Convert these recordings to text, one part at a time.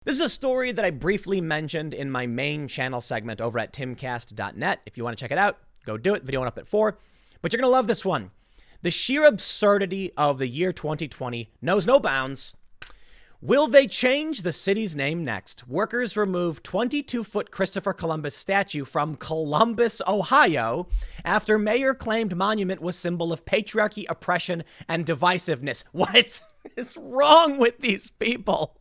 This is a story that I briefly mentioned in my main channel segment over at timcast.net. If you want to check it out, go do it. Video went up at 4. But you're going to love this one. The sheer absurdity of the year 2020 knows no bounds. Will they change the city's name next? Workers remove 22-foot Christopher Columbus statue from Columbus, Ohio, after mayor claimed monument was symbol of patriarchy, oppression, and divisiveness. What is wrong with these people?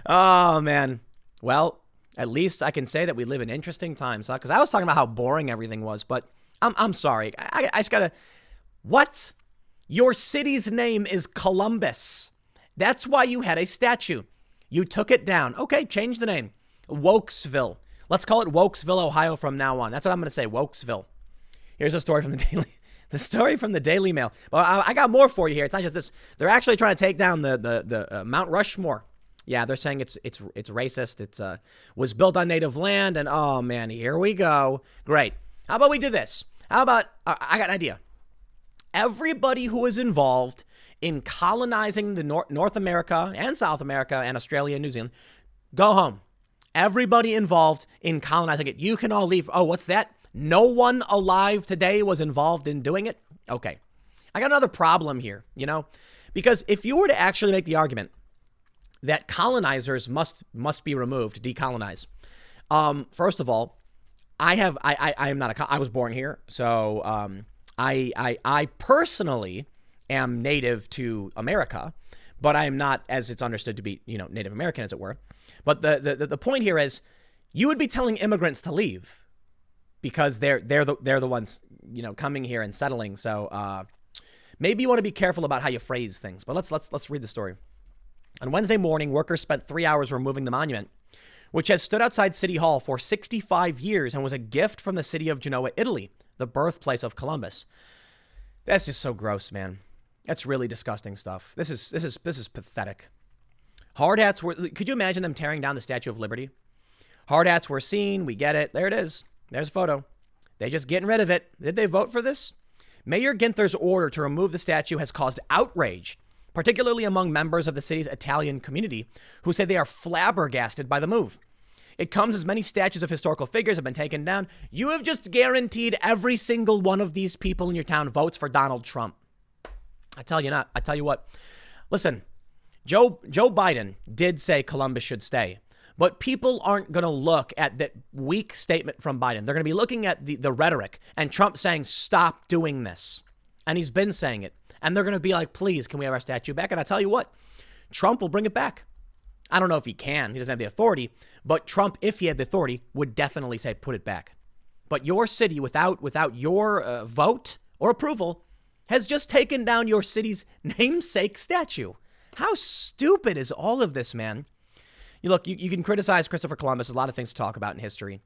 Oh, man. Well, at least I can say that we live in interesting times, huh? Because I was talking about how boring everything was, but I'm sorry. I just gotta... What? Your city's name is Columbus. That's why you had a statue. You took it down. Okay, change the name. Wokesville. Let's call it Wokesville, Ohio from now on. That's what I'm going to say, Wokesville. Here's a story from the Daily Mail. Well, I got more for you here. It's not just this. They're actually trying to take down the Mount Rushmore. Yeah, they're saying it's racist. It's was built on native land, and oh man, here we go. Great. How about we do this? How about I got an idea. Everybody who is involved in colonizing the North America and South America and Australia and New Zealand, go home. Everybody involved in colonizing it. You can all leave. Oh, what's that? No one alive today was involved in doing it? Okay. I got another problem here, because if you were to actually make the argument that colonizers must be removed, decolonize. First of all, I was born here. So I personally am native to America, but I am not, as it's understood to be, Native American, as it were. But the point here is, you would be telling immigrants to leave because they're the ones, coming here and settling. So maybe you want to be careful about how you phrase things. But let's read the story. On Wednesday morning, workers spent 3 hours removing the monument, which has stood outside City Hall for 65 years and was a gift from the city of Genoa, Italy, the birthplace of Columbus. That's just so gross, man. That's really disgusting stuff. This is pathetic. Hard hats were... Could you imagine them tearing down the Statue of Liberty? Hard hats were seen. We get it. There it is. There's a photo. They just getting rid of it. Did they vote for this? Mayor Ginther's order to remove the statue has caused outrage, particularly among members of the city's Italian community, who say they are flabbergasted by the move. It comes as many statues of historical figures have been taken down. You have just guaranteed every single one of these people in your town votes for Donald Trump. I tell you what. Listen, Joe Biden did say Columbus should stay, but people aren't going to look at that weak statement from Biden. They're going to be looking at the rhetoric and Trump saying, stop doing this. And he's been saying it. And they're going to be like, please, can we have our statue back? And I tell you what, Trump will bring it back. I don't know if he can. He doesn't have the authority. But Trump, if he had the authority, would definitely say, put it back. But your city, without your vote or approval, has just taken down your city's namesake statue. How stupid is all of this, man? You can criticize Christopher Columbus. There's a lot of things to talk about in history.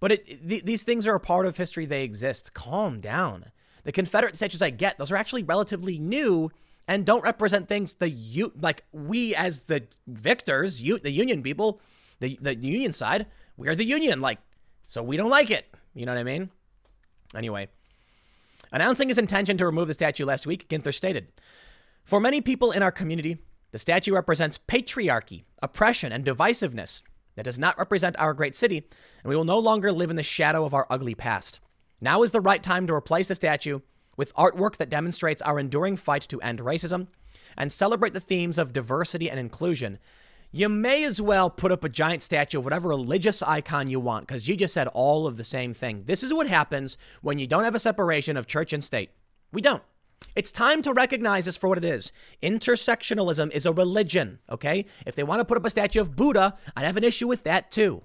But these things are a part of history. They exist. Calm down. The Confederate statues I get, those are actually relatively new and don't represent things like we as the victors, the Union people, the Union side, we're the Union, so we don't like it. You know what I mean? Anyway, announcing his intention to remove the statue last week, Ginther stated, for many people in our community, the statue represents patriarchy, oppression, and divisiveness. That does not represent our great city, and we will no longer live in the shadow of our ugly past. Now is the right time to replace the statue with artwork that demonstrates our enduring fight to end racism and celebrate the themes of diversity and inclusion. You may as well put up a giant statue of whatever religious icon you want, because you just said all of the same thing. This is what happens when you don't have a separation of church and state. We don't. It's time to recognize this for what it is. Intersectionalism is a religion, okay? If they want to put up a statue of Buddha, I'd have an issue with that too.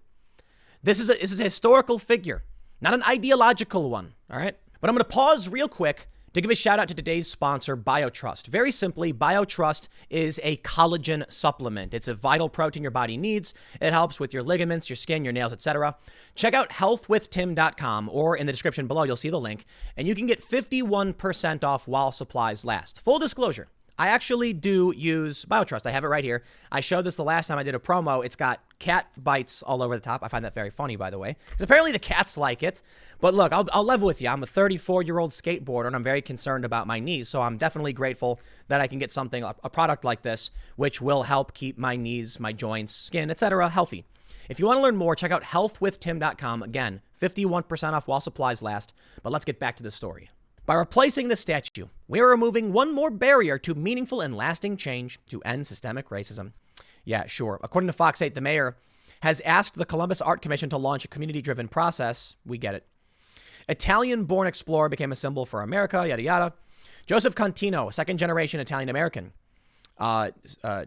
This is a historical figure, not an ideological one, all right? But I'm going to pause real quick to give a shout out to today's sponsor, BioTrust. Very simply, BioTrust is a collagen supplement. It's a vital protein your body needs. It helps with your ligaments, your skin, your nails, etc. Check out healthwithtim.com, or in the description below, you'll see the link, and you can get 51% off while supplies last. Full disclosure, I actually do use BioTrust. I have it right here. I showed this the last time I did a promo. It's got cat bites all over the top. I find that very funny, by the way, because apparently the cats like it. But look, I'll level with you. I'm a 34-year-old skateboarder, and I'm very concerned about my knees. So I'm definitely grateful that I can get something, a product like this, which will help keep my knees, my joints, skin, etc., healthy. If you want to learn more, check out healthwithtim.com. Again, 51% off while supplies last. But let's get back to the story. By replacing the statue, we are removing one more barrier to meaningful and lasting change to end systemic racism. Yeah, sure. According to Fox 8, the mayor has asked the Columbus Art Commission to launch a community-driven process. We get it. Italian-born explorer became a symbol for America, yada, yada. Joseph Contino, a second-generation Italian-American,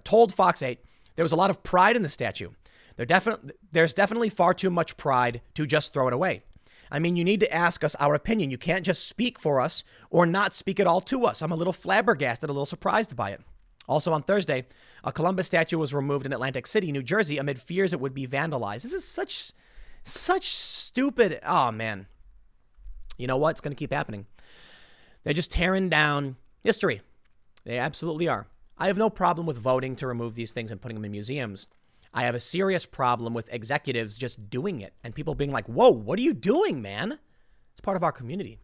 told Fox 8 there was a lot of pride in the statue. There's definitely far too much pride to just throw it away. I mean, you need to ask us our opinion. You can't just speak for us or not speak at all to us. I'm a little flabbergasted, a little surprised by it. Also on Thursday, a Columbus statue was removed in Atlantic City, New Jersey, amid fears it would be vandalized. This is such stupid. Oh, man. You know what? It's going to keep happening. They're just tearing down history. They absolutely are. I have no problem with voting to remove these things and putting them in museums. I have a serious problem with executives just doing it and people being like, whoa, what are you doing, man? It's part of our community.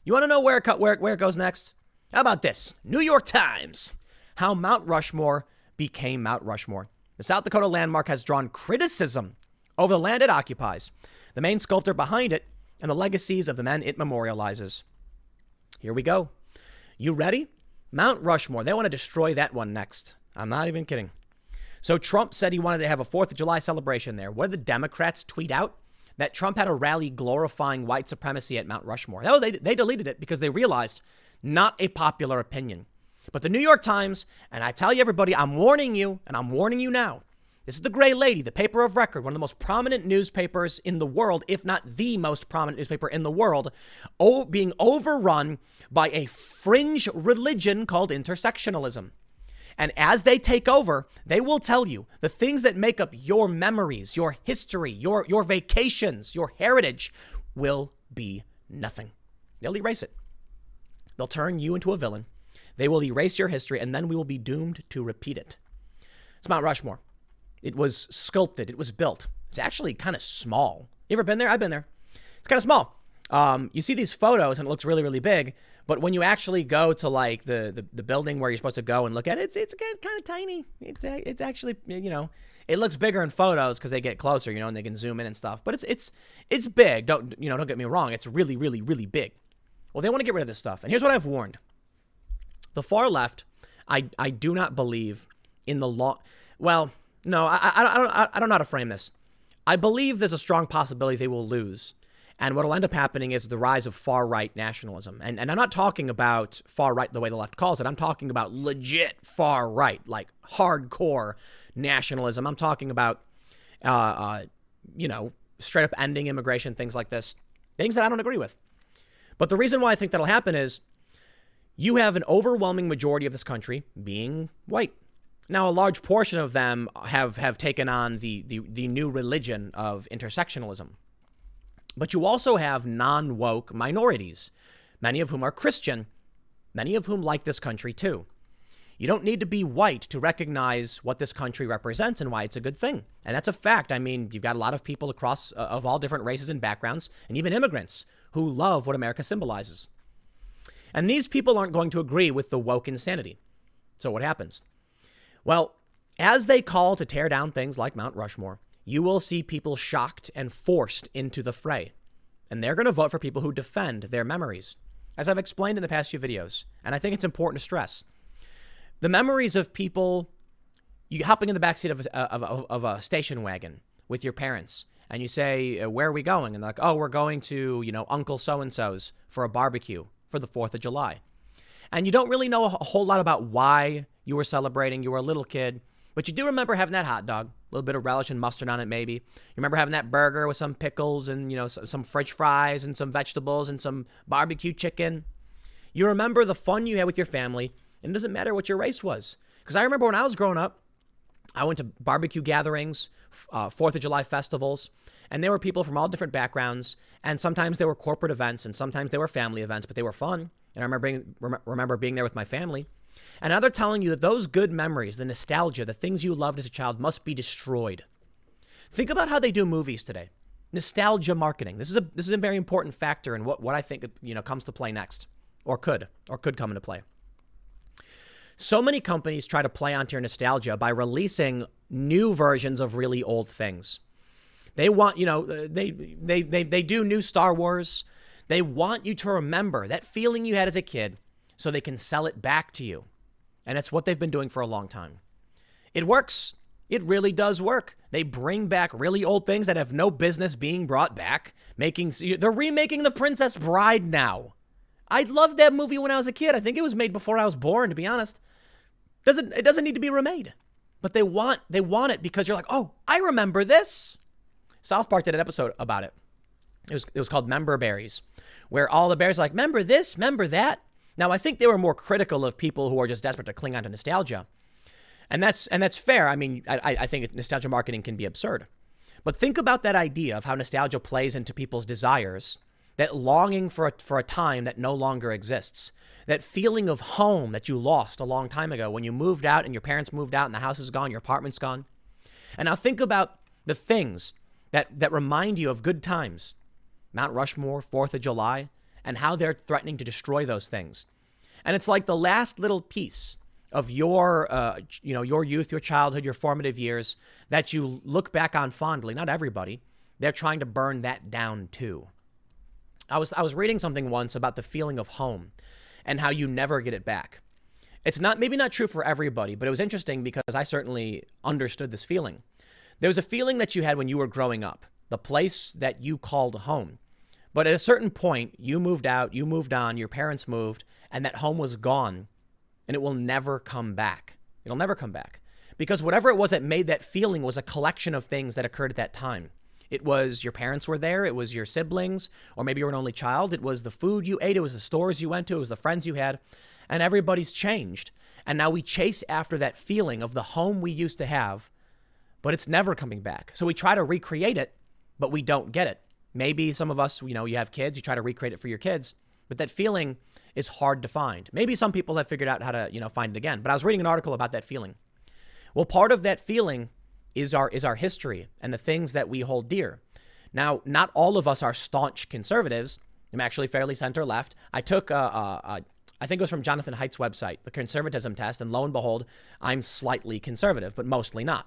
You want to know where it goes next? How about this? New York Times. How Mount Rushmore became Mount Rushmore. The South Dakota landmark has drawn criticism over the land it occupies, the main sculptor behind it, and the legacies of the men it memorializes. Here we go. You ready? Mount Rushmore. They want to destroy that one next. I'm not even kidding. So Trump said he wanted to have a 4th of July celebration there. What did the Democrats tweet out? That Trump had a rally glorifying white supremacy at Mount Rushmore. No, they deleted it because they realized not a popular opinion. But the New York Times, and I tell you, everybody, I'm warning you, and I'm warning you now. This is the Gray Lady, the paper of record, one of the most prominent newspapers in the world, if not the most prominent newspaper in the world, being overrun by a fringe religion called intersectionalism. And as they take over, they will tell you the things that make up your memories, your history, your vacations, your heritage will be nothing. They'll erase it. They'll turn you into a villain. They will erase your history, and then we will be doomed to repeat it. It's Mount Rushmore. It was sculpted. It was built. It's actually kind of small. You ever been there? I've been there. It's kind of small. You see these photos, and it looks really, really big. But when you actually go to like the building where you're supposed to go and look at it, it's kind of tiny. It's actually, you know, it looks bigger in photos because they get closer, you know, and they can zoom in and stuff. But it's big. Don't get me wrong. It's really, really, really big. Well, they want to get rid of this stuff. And here's what I've warned. The far left, I do not believe in the law. Well, no, I don't know how to frame this. I believe there's a strong possibility they will lose. And what will end up happening is the rise of far-right nationalism. And I'm not talking about far-right the way the left calls it. I'm talking about legit far-right, like hardcore nationalism. I'm talking about, straight up ending immigration, things like this. Things that I don't agree with. But the reason why I think that'll happen is you have an overwhelming majority of this country being white. Now, a large portion of them have taken on the new religion of intersectionalism. But you also have non-woke minorities, many of whom are Christian, many of whom like this country too. You don't need to be white to recognize what this country represents and why it's a good thing. And that's a fact. I mean, you've got a lot of people across of all different races and backgrounds, and even immigrants who love what America symbolizes. And these people aren't going to agree with the woke insanity. So what happens? Well, as they call to tear down things like Mount Rushmore, you will see people shocked and forced into the fray. And they're going to vote for people who defend their memories. As I've explained in the past few videos, and I think it's important to stress, the memories of people, you hopping in the backseat of a station wagon with your parents, and you say, where are we going? And they're like, oh, we're going to, Uncle so-and-so's for a barbecue for the 4th of July. And you don't really know a whole lot about why you were celebrating. You were a little kid, but you do remember having that hot dog. A little bit of relish and mustard on it, maybe. You remember having that burger with some pickles and, some French fries and some vegetables and some barbecue chicken. You remember the fun you had with your family, and it doesn't matter what your race was. Because I remember when I was growing up, I went to barbecue gatherings, 4th of July festivals, and there were people from all different backgrounds, and sometimes they were corporate events, and sometimes they were family events, but they were fun. And I remember being there with my family. And now they're telling you that those good memories, the nostalgia, the things you loved as a child must be destroyed. Think about how they do movies today. Nostalgia marketing. This is a very important factor in what I think comes to play next, or could come into play. So many companies try to play onto your nostalgia by releasing new versions of really old things. They want, they do new Star Wars. They want you to remember that feeling you had as a kid so they can sell it back to you. And it's what they've been doing for a long time. It works. It really does work. They bring back really old things that have no business being brought back. They're remaking The Princess Bride now. I loved that movie when I was a kid. I think it was made before I was born, to be honest. It doesn't need to be remade. But they want it because you're like, oh, I remember this. South Park did an episode about it. It was called Member Berries, where all the bears are like, remember this, remember that. Now, I think they were more critical of people who are just desperate to cling on to nostalgia. And that's fair. I mean, I think nostalgia marketing can be absurd. But think about that idea of how nostalgia plays into people's desires, that longing for a time that no longer exists, that feeling of home that you lost a long time ago when you moved out and your parents moved out and the house is gone, your apartment's gone. And now think about the things that remind you of good times. Mount Rushmore, 4th of July, and how they're threatening to destroy those things. And it's like the last little piece of your youth, your childhood, your formative years that you look back on fondly. Not everybody. They're trying to burn that down too. I was reading something once about the feeling of home and how you never get it back. It's maybe not true for everybody, but it was interesting because I certainly understood this feeling. There was a feeling that you had when you were growing up, the place that you called home. But at a certain point, you moved out, you moved on, your parents moved, and that home was gone, and it will never come back. It'll never come back. Because whatever it was that made that feeling was a collection of things that occurred at that time. It was your parents were there, it was your siblings, or maybe you were an only child, it was the food you ate, it was the stores you went to, it was the friends you had, and everybody's changed. And now we chase after that feeling of the home we used to have, but it's never coming back. So we try to recreate it, but we don't get it. Maybe some of us, you have kids, you try to recreate it for your kids, but that feeling is hard to find. Maybe some people have figured out how to, find it again. But I was reading an article about that feeling. Well, part of that feeling is our history and the things that we hold dear. Now, not all of us are staunch conservatives. I'm actually fairly center left. I took I think it was from Jonathan Haidt's website, the conservatism test, and lo and behold, I'm slightly conservative, but mostly not.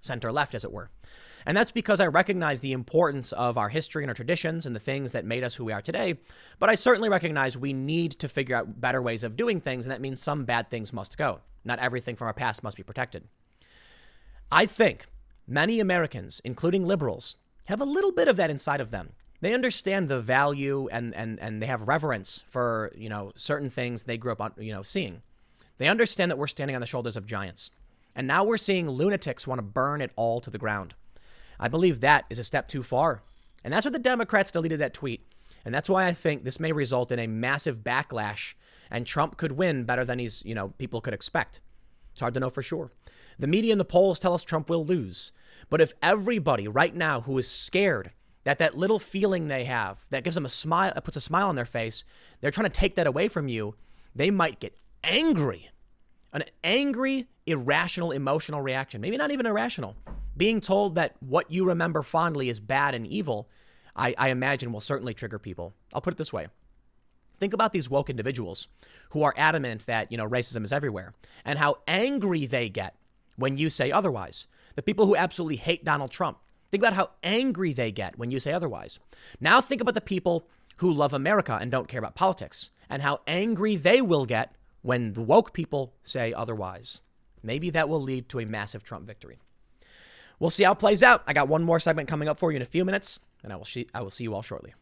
Center left, as it were. And that's because I recognize the importance of our history and our traditions and the things that made us who we are today. But I certainly recognize we need to figure out better ways of doing things, and that means some bad things must go. Not everything from our past must be protected. I think many Americans, including liberals, have a little bit of that inside of them. They understand the value and they have reverence for, certain things they grew up on, seeing. They understand that we're standing on the shoulders of giants. And now we're seeing lunatics want to burn it all to the ground. I believe that is a step too far. And that's why the Democrats deleted that tweet. And that's why I think this may result in a massive backlash and Trump could win better than people could expect. It's hard to know for sure. The media and the polls tell us Trump will lose. But if everybody right now who is scared that little feeling they have that gives them a smile, puts a smile on their face, they're trying to take that away from you, they might get angry. An angry, irrational, emotional reaction. Maybe not even irrational. Being told that what you remember fondly is bad and evil, I imagine will certainly trigger people. I'll put it this way. Think about these woke individuals who are adamant that, racism is everywhere and how angry they get when you say otherwise. The people who absolutely hate Donald Trump. Think about how angry they get when you say otherwise. Now think about the people who love America and don't care about politics and how angry they will get when the woke people say otherwise. Maybe that will lead to a massive Trump victory. We'll see how it plays out. I got one more segment coming up for you in a few minutes, and I will see you all shortly.